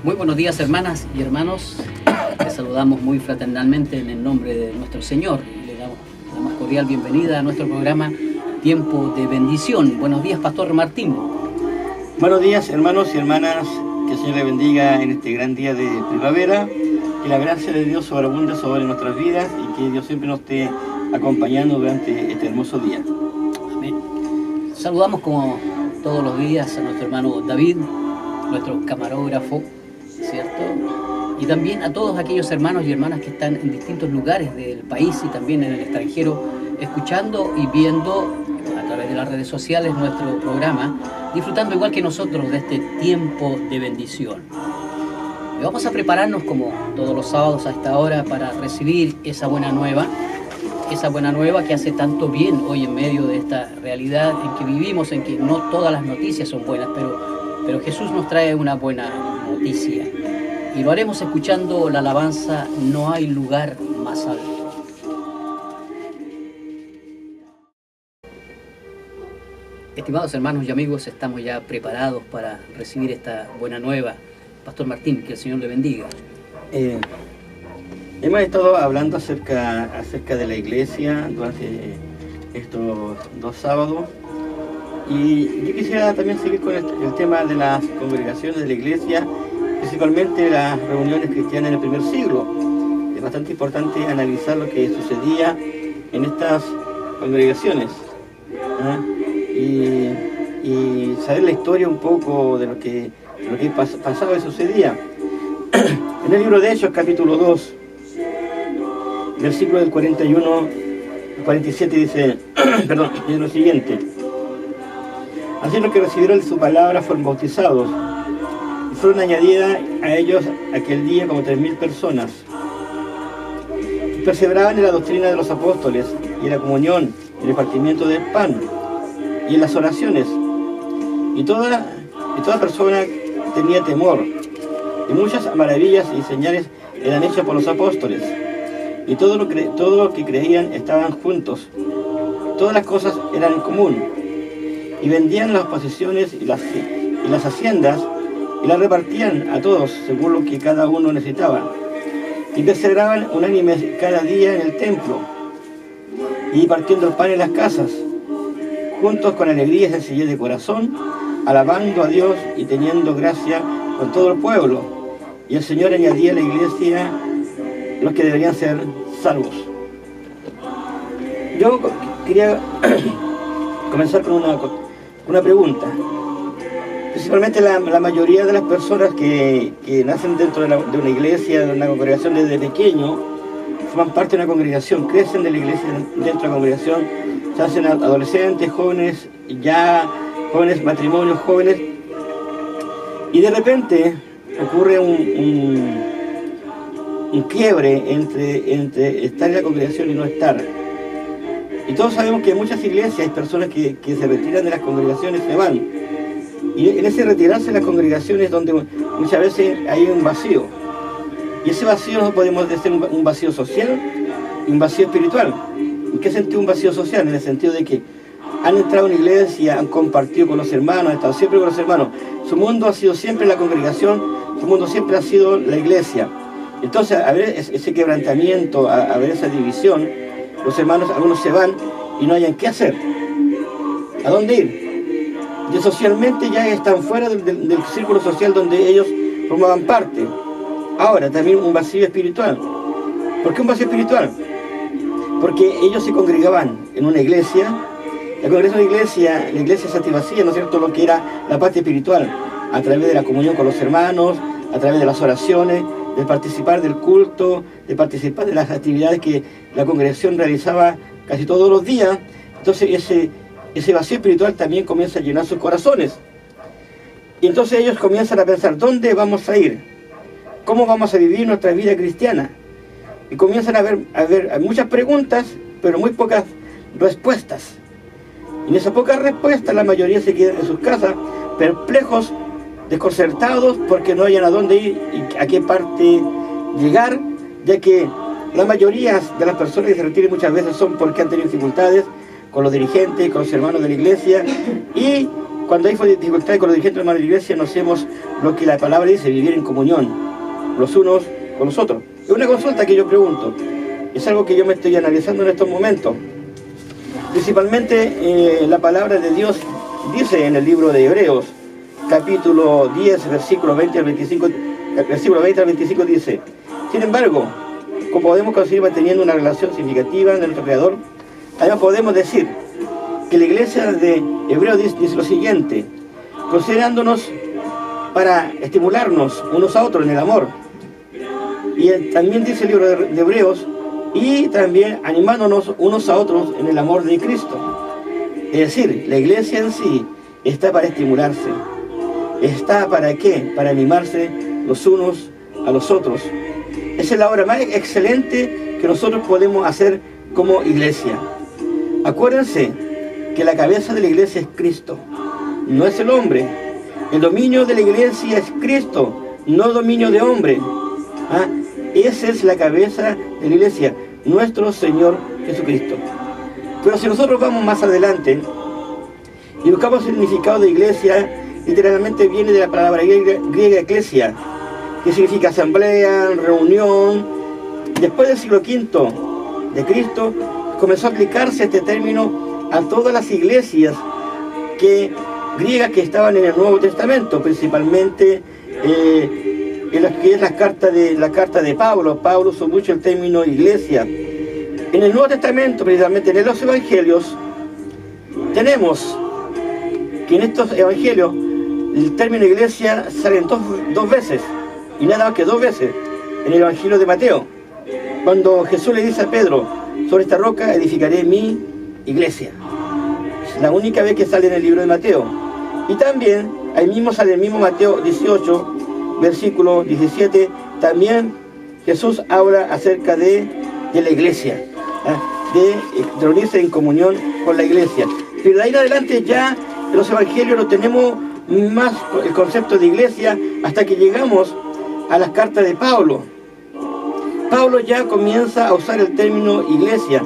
Muy buenos días, hermanas y hermanos. Les saludamos muy fraternalmente en el nombre de nuestro Señor y le damos la más cordial bienvenida a nuestro programa Tiempo de Bendición. Buenos días, Pastor Martín. Buenos días, hermanos y hermanas. Que el Señor le bendiga en este gran día de primavera. Que la gracia de Dios sobreabunde sobre nuestras vidas y que Dios siempre nos esté acompañando durante este hermoso día. Amén. Saludamos como todos los días a nuestro hermano David, nuestro camarógrafo, ¿cierto? Y también a todos aquellos hermanos y hermanas que están en distintos lugares del país y también en el extranjero, escuchando y viendo a través de las redes sociales nuestro programa, disfrutando igual que nosotros de este tiempo de bendición. Y vamos a prepararnos como todos los sábados a esta hora para recibir esa buena nueva que hace tanto bien hoy en medio de esta realidad en que vivimos, en que no todas las noticias son buenas, pero Jesús nos trae una buena noticia. Y lo haremos escuchando la alabanza No hay lugar más alto. Estimados hermanos y amigos, estamos ya preparados para recibir esta buena nueva. Pastor Martín, que el Señor le bendiga. Hemos estado hablando acerca de la iglesia durante estos dos sábados. Y yo quisiera también seguir con el tema de las congregaciones de la iglesia, principalmente las reuniones cristianas en el primer siglo. Es bastante importante analizar lo que sucedía en estas congregaciones, y saber la historia un poco de lo que pasaba y sucedía. En el libro de Hechos, capítulo 2, versículo del 41 al 47 dice, dice lo siguiente: así los que recibieron su palabra fueron bautizados, y fueron añadidas a ellos aquel día como 3.000 personas. Y perseveraban en la doctrina de los apóstoles, y en la comunión, y el repartimiento del pan, y en las oraciones. Y toda persona tenía temor, y muchas maravillas y señales eran hechas por los apóstoles. Y todo lo que creían estaban juntos. Todas las cosas eran en común. Y vendían las posesiones y las haciendas, y las repartían a todos, según lo que cada uno necesitaba. Y perseveraban unánimes cada día en el templo, y partiendo el pan en las casas, juntos con alegría y sencillez de corazón, alabando a Dios y teniendo gracia con todo el pueblo. Y el Señor añadía a la iglesia los que deberían ser salvos. Yo quería comenzar con una pregunta. Principalmente la mayoría de las personas que nacen dentro de una iglesia, de una congregación desde pequeño, forman parte de una congregación, crecen de la iglesia dentro de la congregación, se hacen adolescentes, jóvenes, jóvenes, matrimonios, jóvenes, y de repente ocurre un quiebre entre estar en la congregación y no estar. Y todos sabemos que en muchas iglesias hay personas que se retiran de las congregaciones, se van. Y en ese retirarse de las congregaciones donde muchas veces hay un vacío. Y ese vacío no podemos decir un vacío social y un vacío espiritual. ¿En qué sentido un vacío social? En el sentido de que han entrado en una iglesia, han compartido con los hermanos, han estado siempre con los hermanos. Su mundo ha sido siempre la congregación, su mundo siempre ha sido la iglesia. Entonces, a ver ese quebrantamiento, a ver esa división, los hermanos, algunos se van y no hayan qué hacer. ¿A dónde ir? Y socialmente ya están fuera del círculo social donde ellos formaban parte. Ahora, también un vacío espiritual. ¿Por qué un vacío espiritual? Porque ellos se congregaban en una iglesia. La congregación de la iglesia satisfacía, ¿no es cierto?, lo que era la parte espiritual, a través de la comunión con los hermanos, a través de las oraciones, de participar del culto, de participar de las actividades que la congregación realizaba casi todos los días. Entonces ese vacío espiritual también comienza a llenar sus corazones. Y entonces ellos comienzan a pensar, ¿dónde vamos a ir? ¿Cómo vamos a vivir nuestra vida cristiana? Y comienzan a ver muchas preguntas, pero muy pocas respuestas. Y en esas pocas respuestas la mayoría se quedan en sus casas, perplejos, desconcertados, porque no hayan a dónde ir y a qué parte llegar, ya que la mayoría de las personas que se retiran muchas veces son porque han tenido dificultades con los dirigentes, con los hermanos de la iglesia, y cuando hay dificultades con los dirigentes hermanos de la iglesia, no hacemos lo que la palabra dice, vivir en comunión, los unos con los otros. Es una consulta que yo pregunto, es algo que yo me estoy analizando en estos momentos. Principalmente la palabra de Dios dice en el libro de Hebreos, capítulo 10, versículo 20 al 25, dice: sin embargo, como podemos conseguir manteniendo una relación significativa de nuestro Creador, además podemos decir que la iglesia de Hebreos dice lo siguiente: considerándonos para estimularnos unos a otros en el amor. Y también dice el libro de Hebreos, y también animándonos unos a otros en el amor de Cristo. Es decir, la iglesia en sí está para estimularse. ¿Está para qué? Para animarse los unos a los otros. Esa es la obra más excelente que nosotros podemos hacer como iglesia. Acuérdense que la cabeza de la iglesia es Cristo, no es el hombre. El dominio de la iglesia es Cristo, no dominio de hombre. Esa es la cabeza de la iglesia, nuestro Señor Jesucristo. Pero si nosotros vamos más adelante y buscamos el significado de iglesia, literalmente viene de la palabra griega eclesia, que significa asamblea, reunión. Después del siglo V de Cristo comenzó a aplicarse este término a todas las iglesias griegas que estaban en el Nuevo Testamento, principalmente en las que es la carta de Pablo. Pablo usó mucho el término iglesia. En el Nuevo Testamento, precisamente en los evangelios, tenemos que en estos evangelios el término iglesia sale dos veces, y nada más que dos veces, en el evangelio de Mateo, cuando Jesús le dice a Pedro: sobre esta roca edificaré mi iglesia. Es la única vez que sale en el libro de Mateo. Y también, ahí mismo sale el mismo Mateo 18, versículo 17, también Jesús habla acerca de la iglesia, de reunirse en comunión con la iglesia. Pero de ahí en adelante ya en los evangelios no tenemos más el concepto de iglesia hasta que llegamos a las cartas de Pablo. Pablo ya comienza a usar el término iglesia,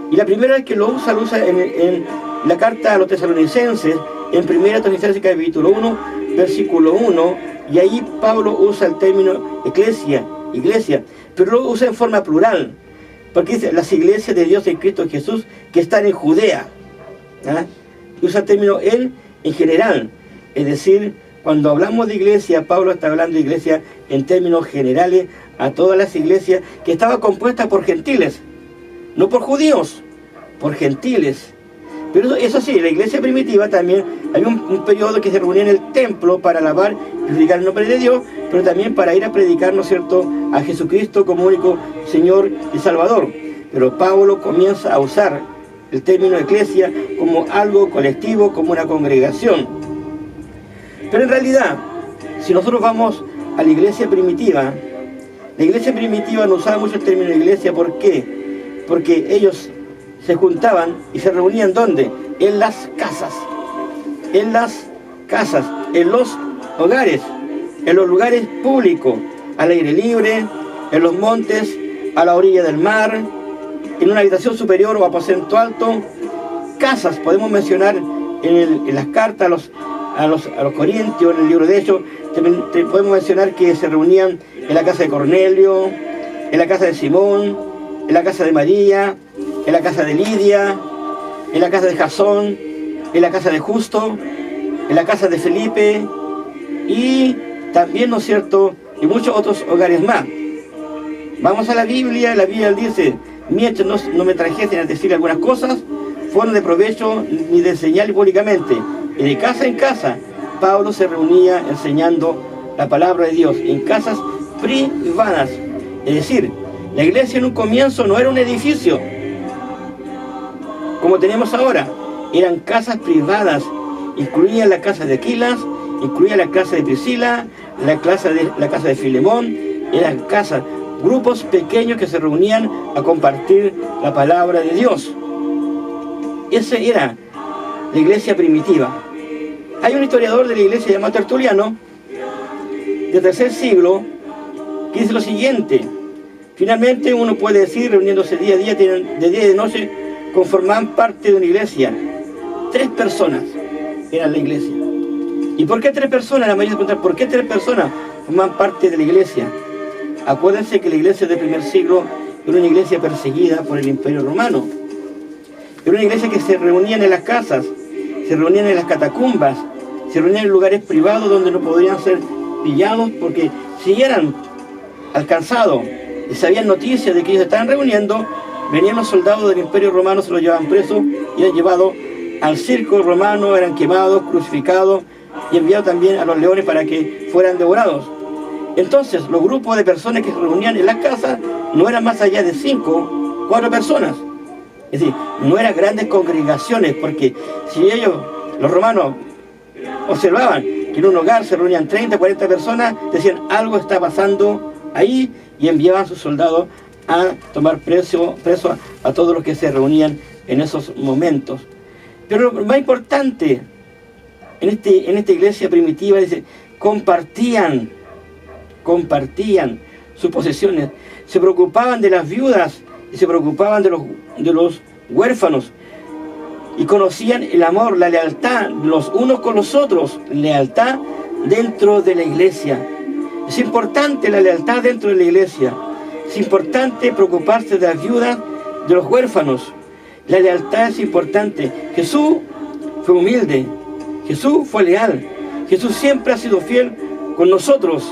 y la primera vez que lo usa en la carta a los tesalonicenses, en 1 Tesalonicenses capítulo 1, versículo 1, y ahí Pablo usa el término iglesia, pero lo usa en forma plural, porque dice las iglesias de Dios en Cristo Jesús que están en Judea. Usa el término en general, es decir, cuando hablamos de iglesia, Pablo está hablando de iglesia en términos generales a todas las iglesias que estaban compuestas por gentiles, no por judíos, por gentiles. Pero eso sí, la iglesia primitiva también, hay un periodo que se reunía en el templo para alabar y glorificar el nombre de Dios, pero también para ir a predicar, ¿no es cierto?, a Jesucristo como único Señor y Salvador. Pero Pablo comienza a usar el término iglesia como algo colectivo, como una congregación. Pero en realidad, si nosotros vamos a la iglesia primitiva no usaba mucho el término iglesia. ¿Por qué? Porque ellos se juntaban y se reunían ¿dónde? En las casas, en los hogares, en los lugares públicos, al aire libre, en los montes, a la orilla del mar, en una habitación superior o aposento alto. Casas, podemos mencionar en las cartas a los Corintios, en el libro de Hechos, también podemos mencionar que se reunían en la casa de Cornelio, en la casa de Simón, en la casa de María, en la casa de Lidia, en la casa de Jasón, en la casa de Justo, en la casa de Felipe, y también, ¿no es cierto?, y muchos otros hogares más. Vamos a la Biblia dice: mientras no me trajesen a decir algunas cosas, fueron de provecho ni de enseñar públicamente. Y de casa en casa, Pablo se reunía enseñando la palabra de Dios, en casas privadas. Es decir, la iglesia en un comienzo no era un edificio como tenemos ahora, eran casas privadas, incluían la casa de Aquilas, incluía la casa de Priscila, la casa de Filemón, eran casas, grupos pequeños que se reunían a compartir la palabra de Dios. Esa era la iglesia primitiva. Hay un historiador de la iglesia llamado Tertuliano, del tercer siglo, que dice lo siguiente: finalmente uno puede decir, reuniéndose día a día, de día y de noche, conformaban parte de una iglesia. 3 personas eran la iglesia. ¿Y por qué 3 personas? La mayoría se pregunta, ¿por qué 3 personas forman parte de la iglesia? Acuérdense que la iglesia del primer siglo era una iglesia perseguida por el Imperio Romano. Era una iglesia que se reunían en las casas, se reunían en las catacumbas, se reunían en lugares privados donde no podrían ser pillados, porque si eran alcanzados y sabían noticias de que ellos estaban reuniendo, venían los soldados del Imperio Romano, se los llevaban presos y eran llevados al circo romano, eran quemados, crucificados y enviados también a los leones para que fueran devorados. Entonces, los grupos de personas que se reunían en las casas no eran más allá de 5, 4 personas. Es decir, no eran grandes congregaciones, porque si ellos, los romanos, observaban que en un hogar se reunían 30, 40 personas, decían, algo está pasando ahí, y enviaban a sus soldados a tomar preso a todos los que se reunían en esos momentos. Pero lo más importante, en esta iglesia primitiva, dice, compartían sus posesiones, se preocupaban de las viudas y se preocupaban de los huérfanos, y conocían el amor, la lealtad los unos con los otros, lealtad dentro de la iglesia. Es importante la lealtad dentro de la iglesia, es importante preocuparse de las viudas, de los huérfanos. La lealtad es importante. Jesús fue humilde, Jesús fue leal, Jesús siempre ha sido fiel con nosotros,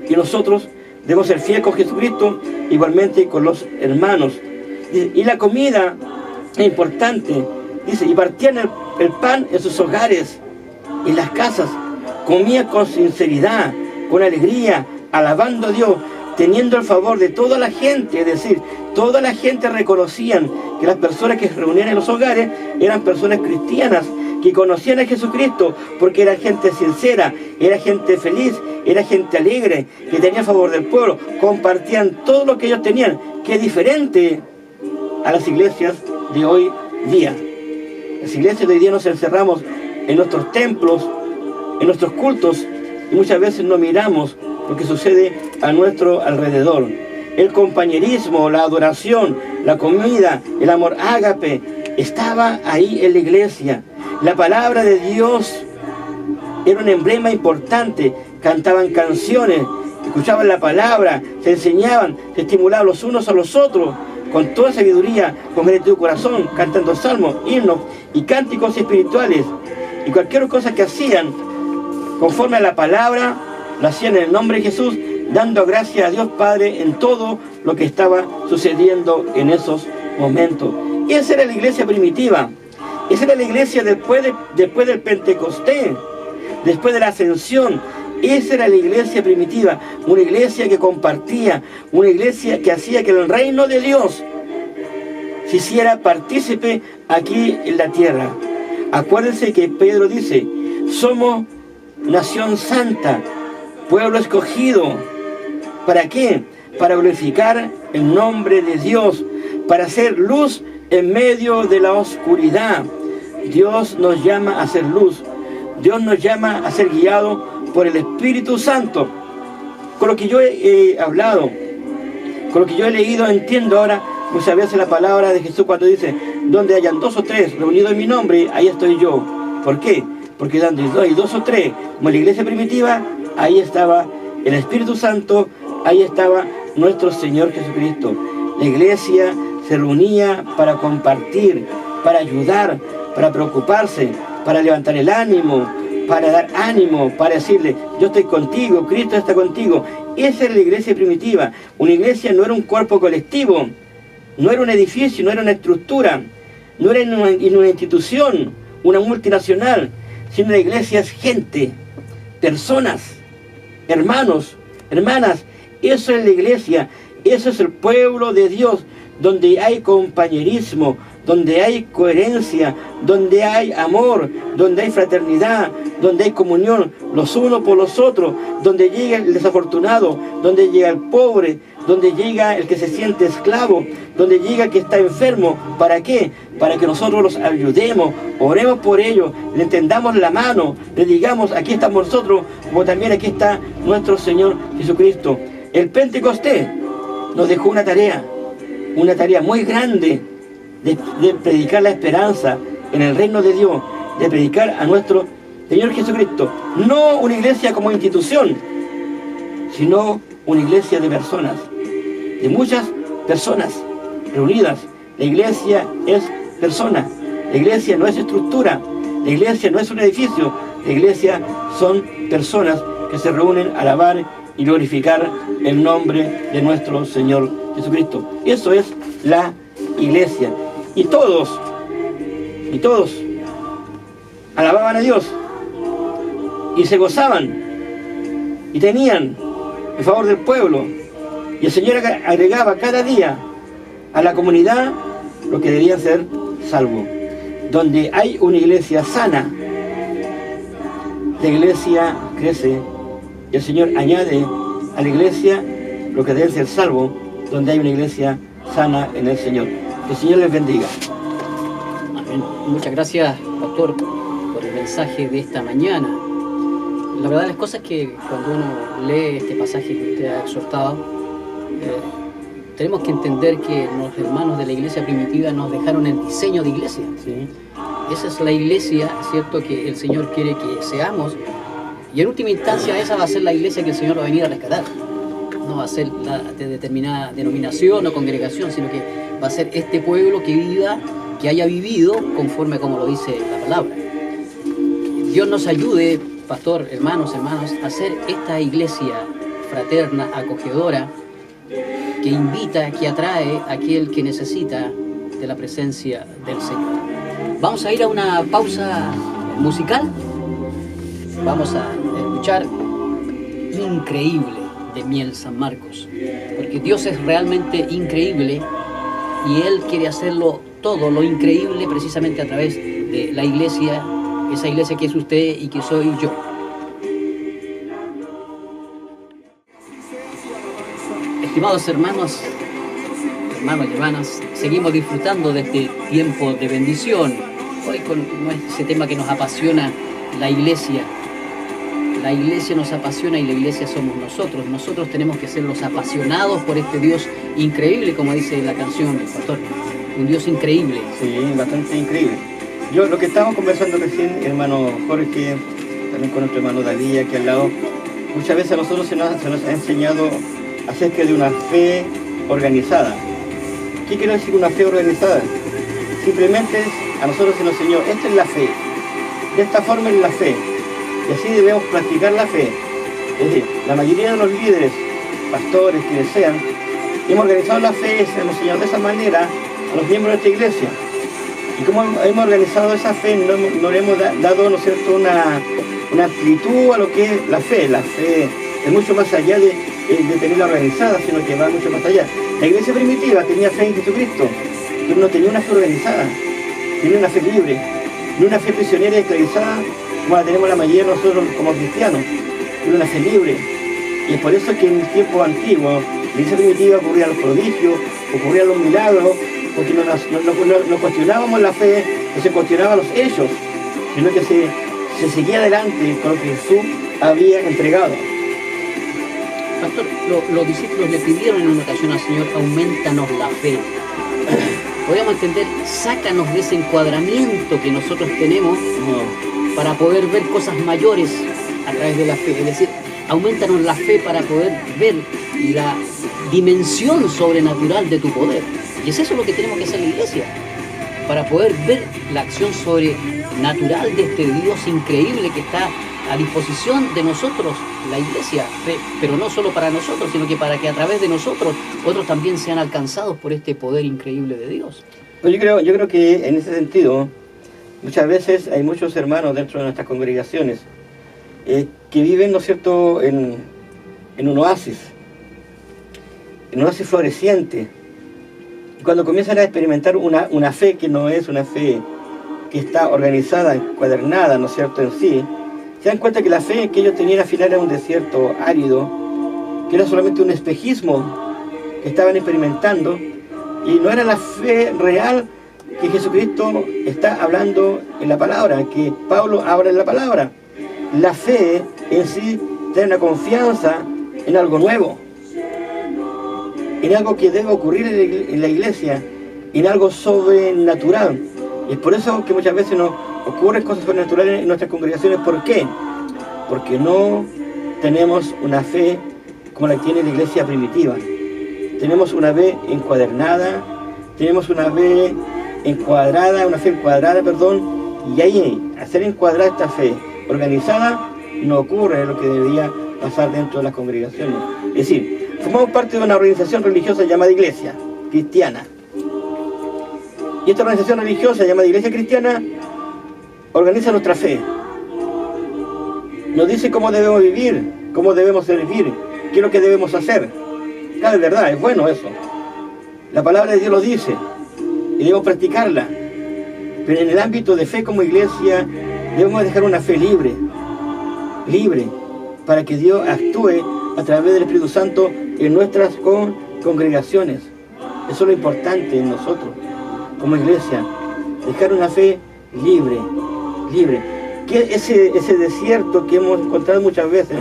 y nosotros debemos ser fieles con Jesucristo, igualmente con los hermanos. Y la comida es importante, dice, y partían el pan en sus hogares, en las casas, comían con sinceridad, con alegría, alabando a Dios, teniendo el favor de toda la gente. Es decir, toda la gente reconocían que las personas que se reunían en los hogares eran personas cristianas, que conocían a Jesucristo, porque era gente sincera, era gente feliz, era gente alegre, que tenía favor del pueblo, compartían todo lo que ellos tenían, que es diferente a las iglesias de hoy día. Las iglesias de hoy día nos encerramos en nuestros templos, en nuestros cultos, y muchas veces no miramos lo que sucede a nuestro alrededor. El compañerismo, la adoración, la comida, el amor ágape, estaba ahí en la iglesia. La palabra de Dios era un emblema importante. Cantaban canciones, escuchaban la palabra, se enseñaban, se estimulaban los unos a los otros, con toda sabiduría, con gratitud de corazón, cantando salmos, himnos y cánticos espirituales. Y cualquier cosa que hacían, conforme a la palabra, lo hacían en el nombre de Jesús, dando gracias a Dios Padre en todo lo que estaba sucediendo en esos momentos. Y esa era la iglesia primitiva. Esa era la iglesia después del Pentecostés, después de la ascensión. Esa era la iglesia primitiva, una iglesia que compartía, una iglesia que hacía que el reino de Dios se hiciera partícipe aquí en la tierra. Acuérdense que Pedro dice, somos nación santa, pueblo escogido. ¿Para qué? Para glorificar el nombre de Dios, para hacer luz en medio de la oscuridad. Dios nos llama a hacer luz, Dios nos llama a ser guiados por el Espíritu Santo. Con lo que yo he hablado, con lo que yo he leído, entiendo ahora muchas veces la palabra de Jesús cuando dice, donde hayan 2 o 3 reunidos en mi nombre, ahí estoy yo. ¿Por qué? Porque donde hay 2 o 3, como en la iglesia primitiva, ahí estaba el Espíritu Santo, ahí estaba nuestro Señor Jesucristo. La iglesia se reunía para compartir, para ayudar, para preocuparse, para levantar el ánimo, para dar ánimo, para decirle, yo estoy contigo, Cristo está contigo. Esa era la iglesia primitiva. Una iglesia no era un cuerpo colectivo, no era un edificio, no era una estructura, no era una institución, una multinacional, sino la iglesia es gente, personas, hermanos, hermanas. Eso es la iglesia, eso es el pueblo de Dios, donde hay compañerismo, donde hay coherencia, donde hay amor, donde hay fraternidad, donde hay comunión los unos por los otros, donde llega el desafortunado, donde llega el pobre, donde llega el que se siente esclavo, donde llega el que está enfermo. ¿Para qué? Para que nosotros los ayudemos, oremos por ellos, le tendamos la mano, le digamos, aquí estamos nosotros, como también aquí está nuestro Señor Jesucristo. El Pentecostés nos dejó una tarea muy grande, de predicar la esperanza en el reino de Dios, de predicar a nuestro Señor Jesucristo, no una iglesia como institución, sino una iglesia de personas, de muchas personas reunidas. La iglesia es persona, la iglesia no es estructura, la iglesia no es un edificio, la iglesia son personas que se reúnen a alabar y glorificar el nombre de nuestro Señor Jesucristo. Eso es la iglesia. Y todos alababan a Dios y se gozaban y tenían en favor del pueblo. Y el Señor agregaba cada día a la comunidad lo que debían ser salvos. Donde hay una iglesia sana, la iglesia crece y el Señor añade a la iglesia lo que debe ser salvo, donde hay una iglesia sana en el Señor. Que el Señor les bendiga. Amén. Muchas gracias, pastor, por el mensaje de esta mañana. La verdad de las cosas es que cuando uno lee este pasaje que usted ha exhortado, tenemos que entender que los hermanos de la iglesia primitiva nos dejaron el diseño de iglesia. Sí. Esa es la iglesia, ¿cierto?, que el Señor quiere que seamos. Y en última instancia esa va a ser la iglesia que el Señor va a venir a rescatar. No va a ser la de determinada denominación o congregación, sino que va a ser este pueblo que viva, que haya vivido conforme a como lo dice la palabra. Dios nos ayude, pastor, hermanos, a hacer esta iglesia fraterna, acogedora, que invita, que atrae a aquel que necesita de la presencia del Señor. Vamos a ir a una pausa musical. Vamos a escuchar Increíble de Miel San Marcos, porque Dios es realmente increíble y Él quiere hacerlo todo lo increíble precisamente a través de la iglesia, esa iglesia que es usted y que soy yo. Estimados hermanos y hermanas, seguimos disfrutando de este tiempo de bendición. Hoy con ese tema que nos apasiona, la iglesia. La iglesia nos apasiona y la iglesia somos nosotros. Nosotros tenemos que ser los apasionados por este Dios increíble, como dice la canción, pastor. Un Dios increíble. Sí, bastante increíble. Lo que estábamos conversando recién, hermano Jorge, también con nuestro hermano David aquí al lado, muchas veces a nosotros se nos ha enseñado acerca de una fe organizada. ¿Qué quiere decir una fe organizada? Simplemente a nosotros se nos enseñó, esta es la fe, de esta forma es la fe, y así debemos practicar la fe. Es decir, la mayoría de los líderes, pastores, quienes sean, hemos organizado la fe, se nos enseñó de esa manera a los miembros de esta iglesia. Y como hemos organizado esa fe, no le hemos dado, ¿no es cierto?, una amplitud a lo que es la fe. La fe es mucho más allá de tenerla organizada, sino que va mucho más allá. La iglesia primitiva tenía fe en Jesucristo, pero no tenía una fe organizada, tenía una fe libre, no una fe prisionera y esclavizada como la tenemos la mayoría de nosotros como cristianos, era una fe libre. Y es por eso que en el tiempo antiguo, la iglesia primitiva ocurrían los prodigios, ocurrían los milagros, porque no cuestionábamos la fe, no se cuestionaban los hechos, sino que se seguía adelante con lo que Jesús había entregado. Pastor, los discípulos le pidieron en una ocasión al Señor, aumentanos la fe. Podríamos entender, sácanos de ese encuadramiento que nosotros tenemos para poder ver cosas mayores a través de la fe. Es decir, aumentanos la fe para poder ver la dimensión sobrenatural de tu poder. Y es eso lo que tenemos que hacer en la iglesia, para poder ver la acción sobrenatural de este Dios increíble que está a disposición de nosotros, la iglesia, pero no solo para nosotros, sino que para que a través de nosotros otros también sean alcanzados por este poder increíble de Dios. Pues yo creo que en ese sentido, muchas veces hay muchos hermanos dentro de nuestras congregaciones que viven, ¿no es cierto?, en un oasis floreciente. Y cuando comienzan a experimentar una fe que no es una fe que está organizada, encuadernada, ¿no es cierto?, en sí, se dan cuenta que la fe que ellos tenían al final era un desierto árido, que era solamente un espejismo que estaban experimentando, y no era la fe real que Jesucristo está hablando en la palabra, que Pablo habla en la palabra. La fe en sí da una confianza en algo nuevo, en algo que debe ocurrir en la iglesia, en algo sobrenatural. Y es por eso que muchas veces nos ocurren cosas sobrenaturales en nuestras congregaciones. ¿Por qué? Porque no tenemos una fe como la que tiene la iglesia primitiva. Tenemos una fe encuadernada, tenemos una fe encuadrada, y ahí, hacer encuadrar esta fe organizada, no ocurre lo que debería pasar dentro de las congregaciones. Es decir, formamos parte de una organización religiosa llamada Iglesia Cristiana. Y esta organización religiosa llamada Iglesia Cristiana organiza nuestra fe. Nos dice cómo debemos vivir, cómo debemos servir, qué es lo que debemos hacer. Claro, es verdad, es bueno eso. La palabra de Dios lo dice y debemos practicarla. Pero en el ámbito de fe como iglesia debemos dejar una fe libre, para que Dios actúe a través del Espíritu Santo en nuestras congregaciones. Eso es lo importante en nosotros, como iglesia, dejar una fe libre. Que ese desierto que hemos encontrado muchas veces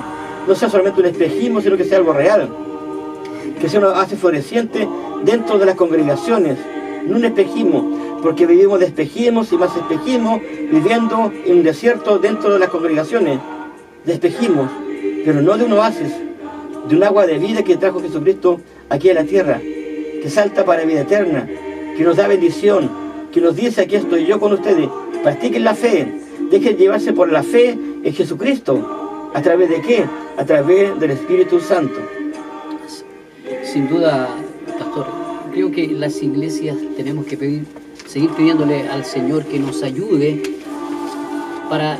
no sea solamente un espejismo, sino que sea algo real, que sea una base floreciente dentro de las congregaciones, no un espejismo, porque vivimos de espejismos y más espejismos, viviendo en un desierto dentro de las congregaciones, de espejismos, pero no de un oasis, de un agua de vida que trajo Jesucristo aquí a la tierra, que salta para vida eterna, que nos da bendición, que nos dice: aquí estoy yo con ustedes, practiquen la fe, dejen llevarse por la fe en Jesucristo. ¿A través de qué? A través del Espíritu Santo. Sin duda, pastor, creo que las iglesias tenemos que seguir pidiéndole al Señor que nos ayude para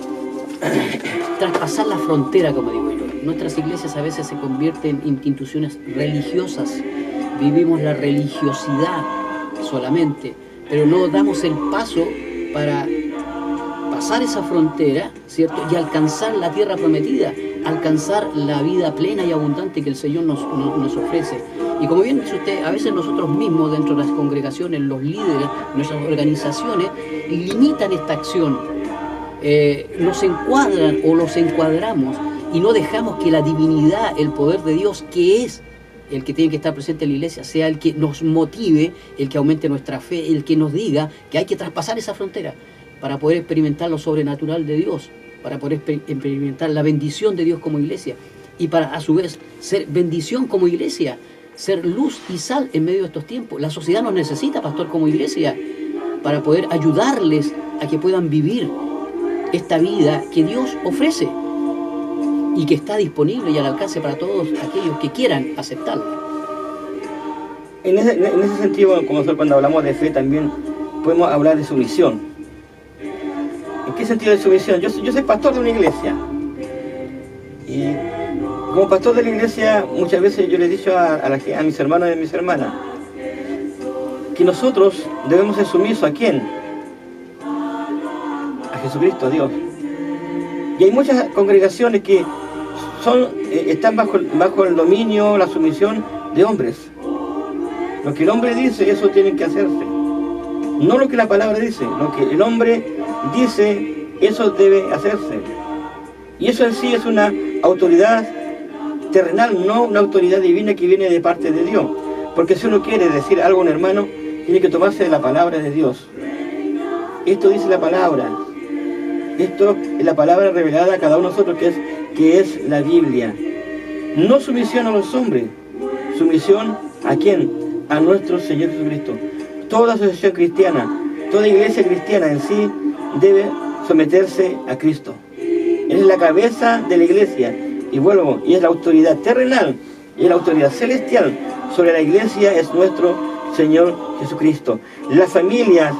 traspasar la frontera, como digo yo. Nuestras iglesias a veces se convierten en instituciones religiosas, vivimos la religiosidad solamente, pero no damos el paso para pasar esa frontera, ¿cierto? Y alcanzar la tierra prometida, alcanzar la vida plena y abundante que el Señor nos ofrece. Y como bien dice usted, a veces nosotros mismos dentro de las congregaciones, los líderes, nuestras organizaciones, limitan esta acción, nos encuadran o los encuadramos y no dejamos que la divinidad, el poder de Dios, que es el que tiene que estar presente en la iglesia, sea el que nos motive, el que aumente nuestra fe, el que nos diga que hay que traspasar esa frontera para poder experimentar lo sobrenatural de Dios, para poder experimentar la bendición de Dios como iglesia y para a su vez ser bendición como iglesia, ser luz y sal en medio de estos tiempos. La sociedad nos necesita, pastor, como iglesia, para poder ayudarles a que puedan vivir esta vida que Dios ofrece y que está disponible y al alcance para todos aquellos que quieran aceptarla. En ese sentido, como cuando hablamos de fe, también podemos hablar de sumisión. ¿En qué sentido de sumisión? Yo soy pastor de una iglesia. Y como pastor de la iglesia, muchas veces yo le he dicho a mis hermanos y a mis hermanas que nosotros debemos ser sumisos ¿a quién? A Jesucristo, a Dios. Y hay muchas congregaciones que están bajo el dominio, la sumisión de hombres. Lo que el hombre dice, eso tienen que hacerse. No lo que la palabra dice, lo que el hombre dice, eso debe hacerse. Y eso en sí es una autoridad terrenal, no una autoridad divina que viene de parte de Dios. Porque si uno quiere decir algo a un hermano, tiene que tomarse de la palabra de Dios. Esto dice la palabra. Esto es la palabra revelada a cada uno de nosotros, que es la Biblia. No sumisión a los hombres, sumisión ¿a quién? A nuestro Señor Jesucristo. Toda asociación cristiana, toda iglesia cristiana en sí debe someterse a Cristo. Él es la cabeza de la iglesia y es la autoridad terrenal y la autoridad celestial sobre la iglesia es nuestro Señor Jesucristo. Las familias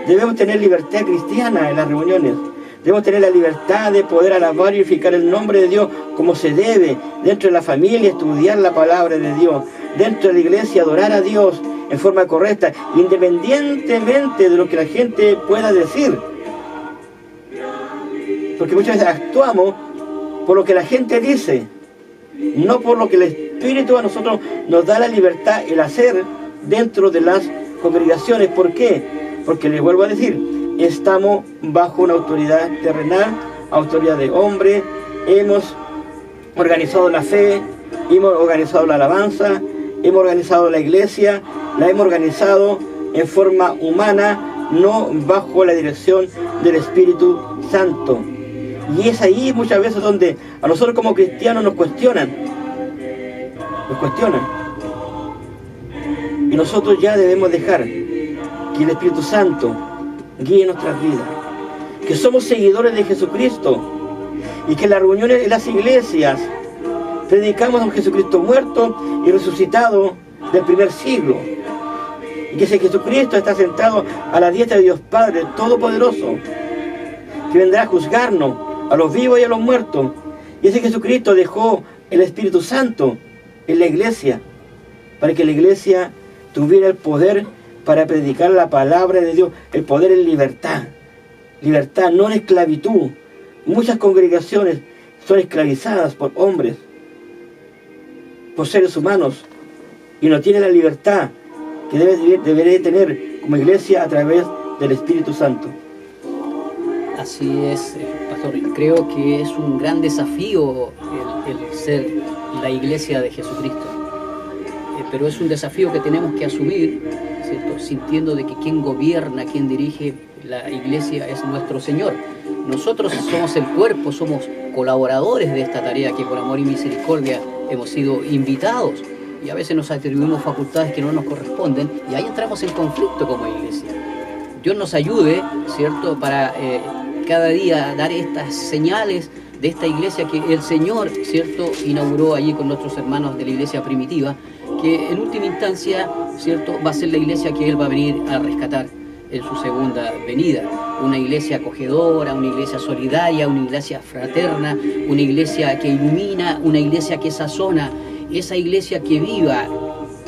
debemos tener libertad cristiana en las reuniones. Debemos tener la libertad de poder alabar y glorificar el nombre de Dios como se debe. Dentro de la familia estudiar la palabra de Dios. Dentro de la iglesia adorar a Dios en forma correcta, independientemente de lo que la gente pueda decir. Porque muchas veces actuamos por lo que la gente dice, no por lo que el Espíritu a nosotros nos da la libertad, el hacer dentro de las congregaciones. ¿Por qué? Porque les vuelvo a decir, estamos bajo una autoridad terrenal, autoridad de hombre, hemos organizado la fe, hemos organizado la alabanza, hemos organizado la iglesia, la hemos organizado en forma humana, no bajo la dirección del Espíritu Santo. Y es ahí muchas veces donde a nosotros como cristianos nos cuestionan. Y nosotros ya debemos dejar que el Espíritu Santo guíe nuestras vidas. Que somos seguidores de Jesucristo. Y que en las reuniones de las iglesias predicamos a un Jesucristo muerto y resucitado del primer siglo. Y que ese Jesucristo está sentado a la diestra de Dios Padre Todopoderoso, que vendrá a juzgarnos a los vivos y a los muertos. Y ese Jesucristo dejó el Espíritu Santo en la iglesia, para que la iglesia tuviera el poder para predicar la palabra de Dios, el poder en libertad, no en esclavitud. Muchas congregaciones son esclavizadas por hombres, por seres humanos, y no tienen la libertad que debería tener como iglesia a través del Espíritu Santo. Así es, pastor. Creo que es un gran desafío el ser la iglesia de Jesucristo. Pero es un desafío que tenemos que asumir, ¿cierto? Sintiendo de que quien gobierna, quien dirige la iglesia es nuestro Señor. Nosotros somos el cuerpo, somos colaboradores de esta tarea que por amor y misericordia hemos sido invitados. Y a veces nos atribuimos facultades que no nos corresponden y ahí entramos en conflicto como iglesia. Dios nos ayude, ¿cierto?, para cada día dar estas señales de esta iglesia que el Señor, ¿cierto?, inauguró allí con nuestros hermanos de la iglesia primitiva, que en última instancia, ¿cierto?, va a ser la iglesia que Él va a venir a rescatar en su segunda venida. Una iglesia acogedora, una iglesia solidaria, una iglesia fraterna, una iglesia que ilumina, una iglesia que sazona. Esa iglesia que viva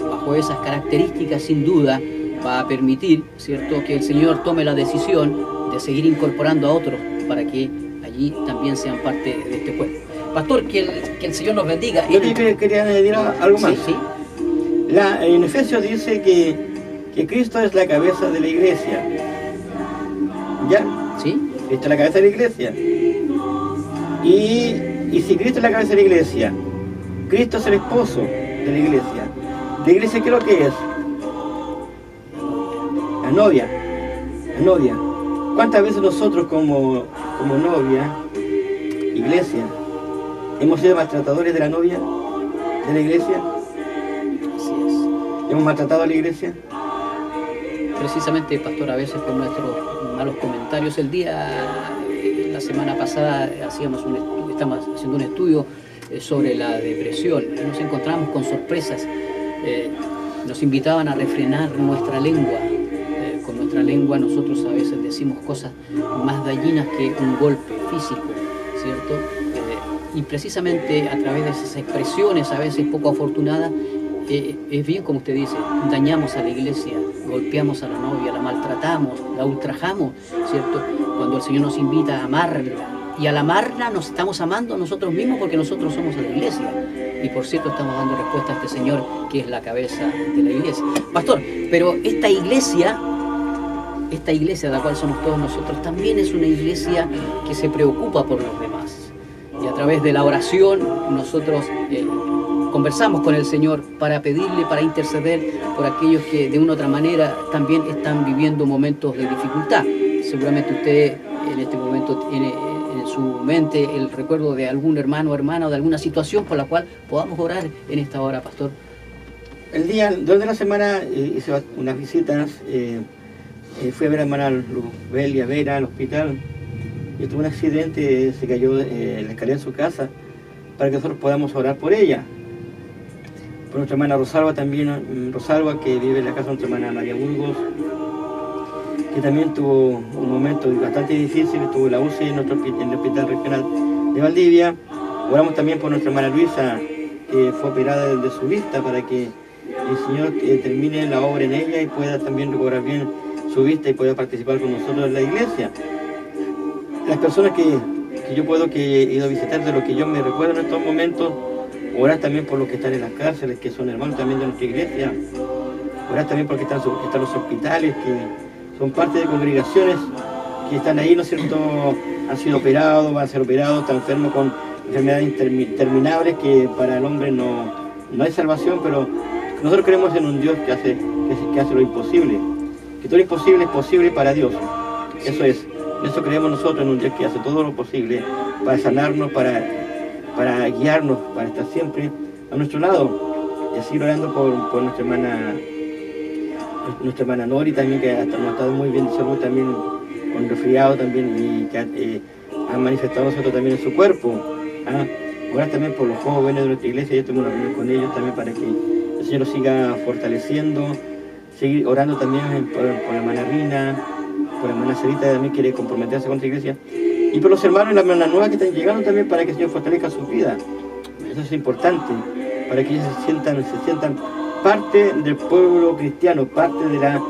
bajo esas características, sin duda, va a permitir, ¿cierto?, que el Señor tome la decisión de seguir incorporando a otros para que allí también sean parte de este cuerpo. Pastor, que el Señor nos bendiga. Yo quería añadir algo más. Sí. En Efesios dice que Cristo es la cabeza de la iglesia. ¿Ya? Sí. Cristo es la cabeza de la iglesia. Y si Cristo es la cabeza de la iglesia, Cristo es el esposo de la iglesia. ¿La iglesia qué es lo que es? La novia. ¿Cuántas veces nosotros como novia, iglesia, hemos sido maltratadores de la novia, de la iglesia? Así es. ¿Hemos maltratado a la iglesia? Precisamente, pastor, a veces con nuestros malos comentarios. La semana pasada estamos haciendo un estudio sobre la depresión. Nos encontramos con sorpresas. Nos invitaban a refrenar nuestra lengua. Con nuestra lengua nosotros a veces decimos cosas más dañinas que un golpe físico, ¿cierto? Y precisamente a través de esas expresiones a veces poco afortunadas, es bien como usted dice, dañamos a la iglesia, golpeamos a la novia, la maltratamos, la ultrajamos, ¿cierto? Cuando el Señor nos invita a amarla. Y al amarla nos estamos amando a nosotros mismos porque nosotros somos la iglesia. Y por cierto estamos dando respuesta a este Señor que es la cabeza de la iglesia. Pastor, pero esta iglesia de la cual somos todos nosotros, también es una iglesia que se preocupa por los demás. Y a través de la oración nosotros conversamos con el Señor para pedirle, para interceder por aquellos que de una u otra manera también están viviendo momentos de dificultad. Seguramente usted en este momento tiene en su mente el recuerdo de algún hermano o hermana o de alguna situación por la cual podamos orar en esta hora, pastor. Durante la semana hice unas visitas, fui a ver a hermana Luzbelia Vera al hospital y tuvo un accidente, se cayó en la escalera de su casa para que nosotros podamos orar por ella. Por nuestra hermana Rosalba también, Rosalba que vive en la casa de nuestra hermana María Burgos, que también tuvo un momento bastante difícil, tuvo la UCI en el Hospital Regional de Valdivia. Oramos también por nuestra hermana Luisa, que fue operada de su vista para que el Señor termine la obra en ella y pueda también recobrar bien su vista y pueda participar con nosotros en la iglesia. Las personas que he ido a visitar, de lo que yo me recuerdo en estos momentos, orar también por los que están en las cárceles, que son hermanos también de nuestra iglesia. Orar también por los que están en los hospitales, que son parte de congregaciones que están ahí, ¿no es cierto? Han sido operados, van a ser operados, están enfermos con enfermedades terminables que para el hombre no hay salvación, pero nosotros creemos en un Dios que hace lo imposible. que todo lo imposible es posible para Dios. Eso es. En eso creemos nosotros, en un Dios que hace todo lo posible para sanarnos, para guiarnos, para estar siempre a nuestro lado. Y así orando por nuestra hermana Nori también, que hasta no ha estado muy bien de salud también, con resfriado también, y que ha manifestado nosotros también en su cuerpo. Orar también por los jóvenes de nuestra iglesia. Yo tengo una reunión con ellos también para que el Señor nos siga fortaleciendo. Seguir orando también por la hermana Rina, por la hermana Sarita, también quiere comprometerse con nuestra iglesia. Y por los hermanos y las hermanas nuevas que están llegando también, para que el Señor fortalezca sus vidas. Eso es importante, para que ellos se sientan parte del pueblo cristiano, parte de la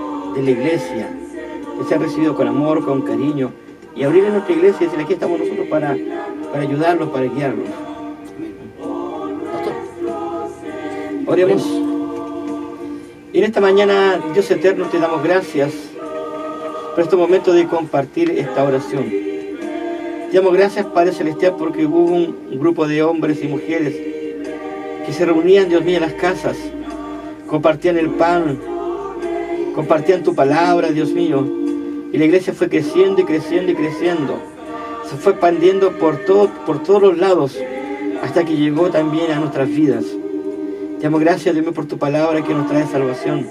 iglesia, que sean recibidos con amor, con cariño, y abrir en nuestra iglesia y decir: aquí estamos nosotros para ayudarlos, para guiarlos. Pastor. Oremos. Y en esta mañana, Dios eterno, te damos gracias por este momento de compartir esta oración. Te damos gracias, Padre Celestial, porque hubo un grupo de hombres y mujeres que se reunían, Dios mío, en las casas, compartían el pan, compartían tu palabra, Dios mío, y la iglesia fue creciendo y creciendo y creciendo. Se fue expandiendo por todos los lados, hasta que llegó también a nuestras vidas. Te damos gracias, Dios mío, por tu palabra que nos trae salvación,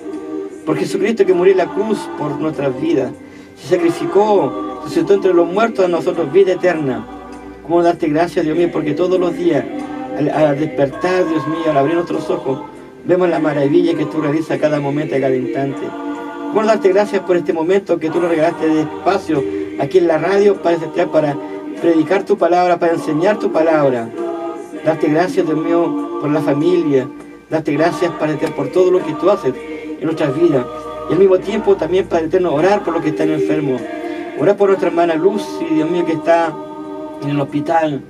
por Jesucristo que murió en la cruz por nuestras vidas, se sacrificó, resucitó entre los muertos a nosotros vida eterna. ¿Cómo darte gracias, Dios mío? Porque todos los días, al despertar, Dios mío, al abrir nuestros ojos, vemos la maravilla que tú realizas a cada momento, a cada instante. ¿Cómo darte gracias por este momento que tú nos regalaste de espacio aquí en la radio, para predicar tu palabra, para enseñar tu palabra? Darte gracias, Dios mío, por la familia. Darte gracias, Padre Eterno, por todo lo que tú haces en nuestras vidas. Y al mismo tiempo también, Padre Eterno, orar por los que están enfermos. Orar por nuestra hermana Lucy, Dios mío, que está en el hospital,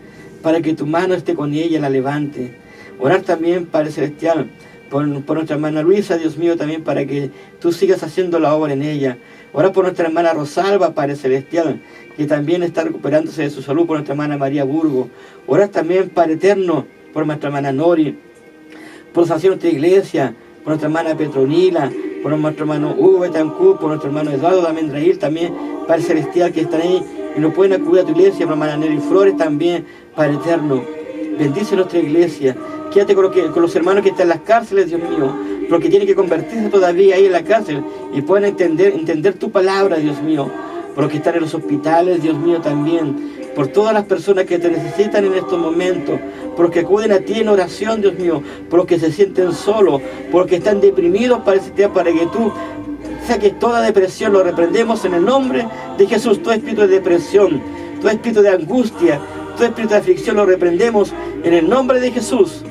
para que tu mano esté con ella, la levante. Orar también, Padre Celestial, por nuestra hermana Luisa, Dios mío, también para que tú sigas haciendo la obra en ella. Orar por nuestra hermana Rosalba, Padre Celestial, que también está recuperándose de su salud, por nuestra hermana María Burgo. Orar también, Padre Eterno, por nuestra hermana Nori, por los ancianos de nuestra iglesia, por nuestra hermana Petronila, por nuestro hermano Hugo Betancur, por nuestro hermano Eduardo Damendrail también, Padre Celestial, que están ahí y nos pueden acudir a tu iglesia, por hermana Nelly Flores también, Padre Eterno. Bendice nuestra iglesia. Quédate con los hermanos que están en las cárceles, Dios mío, porque tienen que convertirse todavía ahí en la cárcel y puedan entender tu palabra, Dios mío. Por los que están en los hospitales, Dios mío, también. Por todas las personas que te necesitan en estos momentos, por los que acuden a ti en oración, Dios mío, por los que se sienten solos, por los que están deprimidos, para que tú saques toda depresión. Lo reprendemos en el nombre de Jesús. Todo espíritu de depresión, todo espíritu de angustia, todo espíritu de aflicción, lo reprendemos en el nombre de Jesús,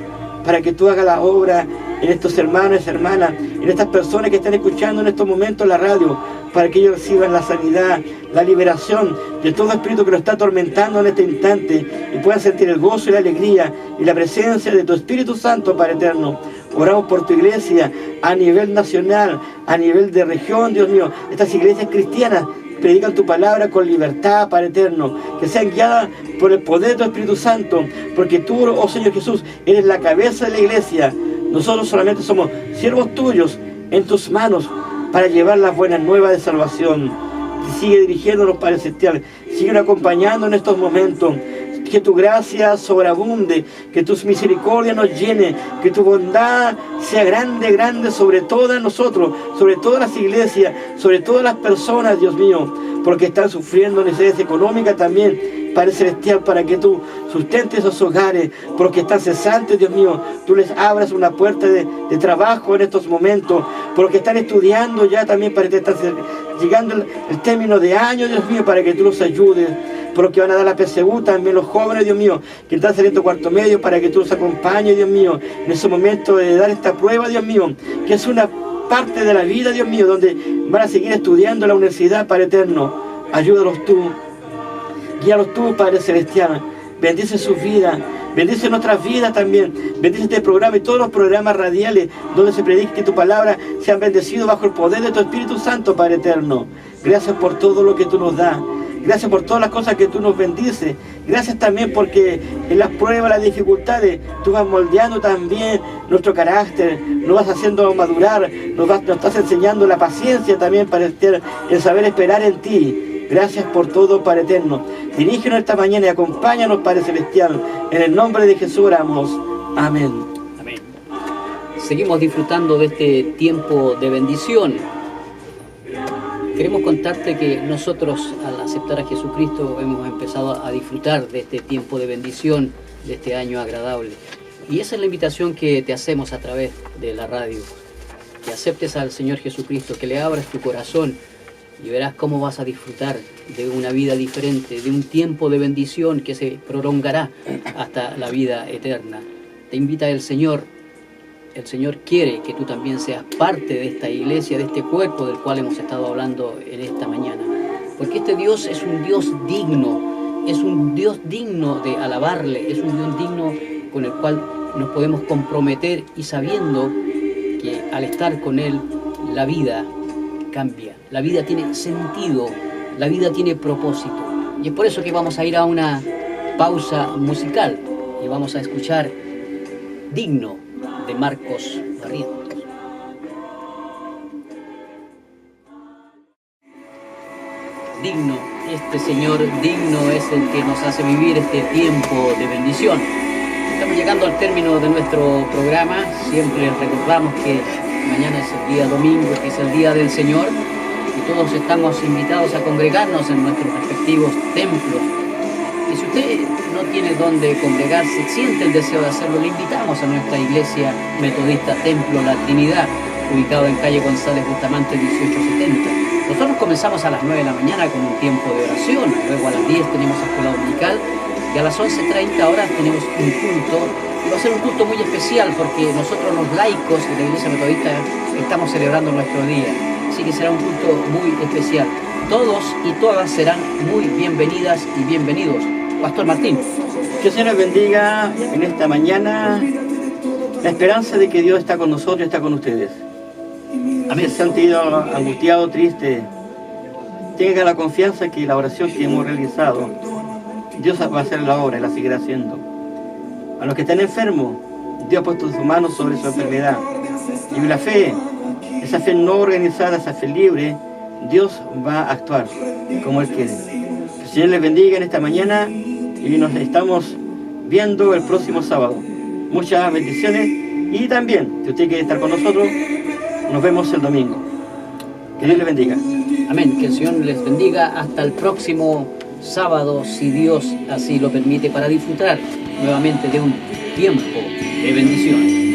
para que tú hagas la obra en estos hermanos y hermanas, en estas personas que están escuchando en estos momentos la radio, para que ellos reciban la sanidad, la liberación de todo espíritu que lo está atormentando en este instante, y puedan sentir el gozo y la alegría y la presencia de tu Espíritu Santo, Padre Eterno. Oramos por tu iglesia a nivel nacional, a nivel de región, Dios mío. Estas iglesias cristianas predican tu palabra con libertad, Padre Eterno, que sean guiadas por el poder de tu Espíritu Santo, porque tú, oh Señor Jesús, eres la cabeza de la iglesia. Nosotros solamente somos siervos tuyos en tus manos, para llevar las buenas nuevas de salvación. Sigue dirigiéndonos, Padre Celestial, sigue acompañando en estos momentos. Que tu gracia sobreabunde, que tus misericordias nos llene, que tu bondad sea grande, grande sobre todas nosotros, sobre todas las iglesias, sobre todas las personas, Dios mío, porque están sufriendo necesidades económicas también, Padre Celestial, para que tú sustentes esos hogares, porque están cesantes, Dios mío, tú les abras una puerta de trabajo en estos momentos, porque están estudiando ya también, para que están llegando el término de año, Dios mío, para que tú los ayudes. Porque van a dar la PSU también los jóvenes, Dios mío, que están saliendo cuarto medio, para que tú los acompañes, Dios mío, en ese momento de dar esta prueba, Dios mío, que es una parte de la vida, Dios mío, donde van a seguir estudiando en la universidad, Padre Eterno. Ayúdalos tú, guíalos tú, Padre Celestial, bendice sus vidas, bendice nuestras vidas también, bendice este programa y todos los programas radiales donde se predique tu palabra, sean bendecidos bajo el poder de tu Espíritu Santo, Padre Eterno. Gracias por todo lo que tú nos das. Gracias por todas las cosas que tú nos bendices. Gracias también porque en las pruebas, las dificultades, tú vas moldeando también nuestro carácter, nos vas haciendo madurar, nos estás enseñando la paciencia también para el saber esperar en ti. Gracias por todo, Padre eterno. Dirígenos esta mañana y acompáñanos, Padre celestial. En el nombre de Jesús oramos. Amén. Amén. Seguimos disfrutando de este tiempo de bendición. Queremos contarte que nosotros, al aceptar a Jesucristo, hemos empezado a disfrutar de este tiempo de bendición, de este año agradable. Y esa es la invitación que te hacemos a través de la radio. Que aceptes al Señor Jesucristo, que le abras tu corazón y verás cómo vas a disfrutar de una vida diferente, de un tiempo de bendición que se prolongará hasta la vida eterna. Te invita el Señor quiere que tú también seas parte de esta iglesia, de este cuerpo del cual hemos estado hablando en esta mañana. Porque este Dios es un Dios digno de alabarle, es un Dios digno con el cual nos podemos comprometer y sabiendo que al estar con Él la vida cambia, la vida tiene sentido, la vida tiene propósito. Y es por eso que vamos a ir a una pausa musical y vamos a escuchar Digno de Marcos Barrientos. Digno, este Señor digno es el que nos hace vivir este tiempo de bendición. Estamos llegando al término de nuestro programa. Siempre recordamos que mañana es el día domingo, que es el día del Señor, y todos estamos invitados a congregarnos en nuestros respectivos templos. Y si usted no tiene dónde congregarse, siente el deseo de hacerlo, le invitamos a nuestra iglesia metodista Templo La Trinidad, ubicado en calle González Bustamante 1870. Nosotros comenzamos a las 9 de la mañana con un tiempo de oración, luego a las 10 tenemos escuela dominical y a las 11:30 horas tenemos un culto. Y va a ser un culto muy especial porque nosotros los laicos de la iglesia metodista estamos celebrando nuestro día. Así que será un culto muy especial. Todos y todas serán muy bienvenidas y bienvenidos. Pastor Martín. Que el Señor les bendiga en esta mañana. La esperanza de que Dios está con nosotros y está con ustedes. Amén. Si se han sentido angustiados, tristes, tengan la confianza que la oración que hemos realizado, Dios va a hacer la obra y la seguirá haciendo. A los que están enfermos, Dios ha puesto sus manos sobre su enfermedad. Y la fe, esa fe no organizada, esa fe libre, Dios va a actuar como Él quiere. Que el Señor les bendiga en esta mañana y nos estamos viendo el próximo sábado. Muchas bendiciones y también, si usted quiere estar con nosotros, nos vemos el domingo. Que Dios les bendiga. Amén. Que el Señor les bendiga hasta el próximo sábado, si Dios así lo permite, para disfrutar nuevamente de un tiempo de bendición.